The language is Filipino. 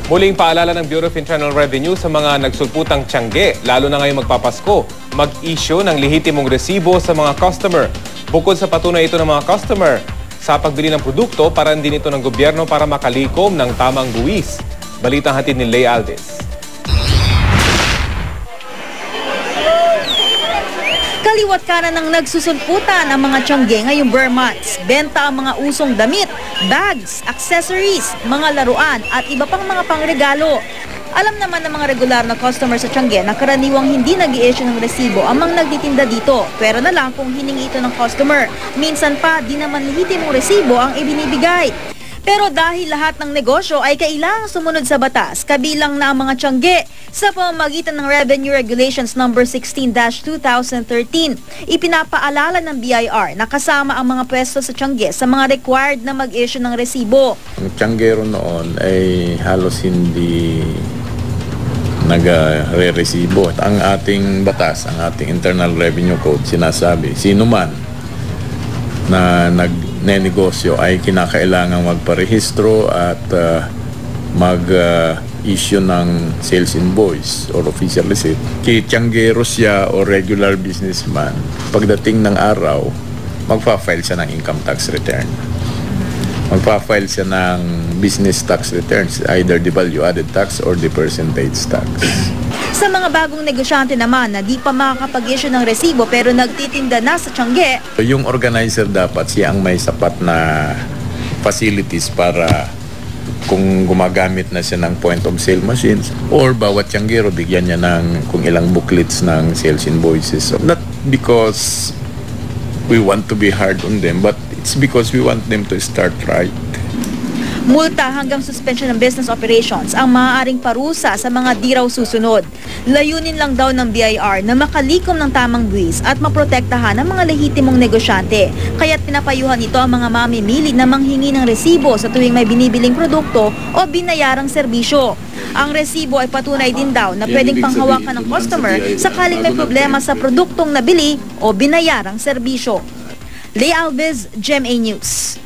Muling paalala ng Bureau of Internal Revenue sa mga nagsulputang tiyangge, lalo na ngayong magpapasko, mag-issue ng lehitimong resibo sa mga customer. Bukod sa patunay ito ng mga customer, sa pagbili ng produkto, parang din ito ng gobyerno para makalikom ng tamang buwis. Balitang hatid ni Lea Alves. Kaliwat kanan ng nagsusulputan ang mga tiyangge ngayong Burr months. Benta ang mga usong damit, bags, accessories, mga laruan at iba pang mga pangregalo. Alam naman ng mga regular na customer sa tiyangge na karaniwang hindi nag-i-issue ng resibo ang mga nagtitinda dito. Pero na lang kung hiningi ito ng customer. Minsan pa di naman lehitimong resibo ang ibinibigay. Pero dahil lahat ng negosyo ay kailangang sumunod sa batas, kabilang na ang mga tiyangge sa pamamagitan ng Revenue Regulations No. 16-2013, ipinapaalala ng BIR na kasama ang mga pwesto sa tiyangge sa mga required na mag-issue ng resibo. Ang tiyanggero noon ay halos hindi nagre-resibo. Ang ating batas, ang ating Internal Revenue Code, sinasabi, sino man na nagnenegosyo ay kinakailangan magparehistro at mag-issue ng sales invoice or official receipt. Tiyanggero siya o regular businessman, pagdating ng araw, magpa-file siya ng income tax return. Magpa-file siya ng business tax returns, either the value-added tax or the percentage tax. Sa mga bagong negosyante naman na di pa makakapag-issue ng resibo pero nagtitinda na sa tiyangge, yung organizer dapat siya ang may sapat na facilities para kung gumagamit na siya ng point of sale machines or bawat tiyanggero bigyan niya ng kung ilang booklets ng sales invoices. So, not because we want to be hard on them, but it's because we want them to start right. multa hanggang suspension ng business operations ang maaaring parusa sa mga di raw susunod. Layunin lang daw ng BIR na makalikom ng tamang buwis at maprotektahan ang mga lehitimong negosyante. Kaya't pinapayuhan ito ang mga mamimili na manghingi ng resibo sa tuwing may binibiling produkto o binayarang serbisyo. Ang resibo ay patunay din daw na pwedeng panghawakan ng customer sakaling may problema sa produktong nabili o binayarang serbisyo. Lea Alves, GMA News.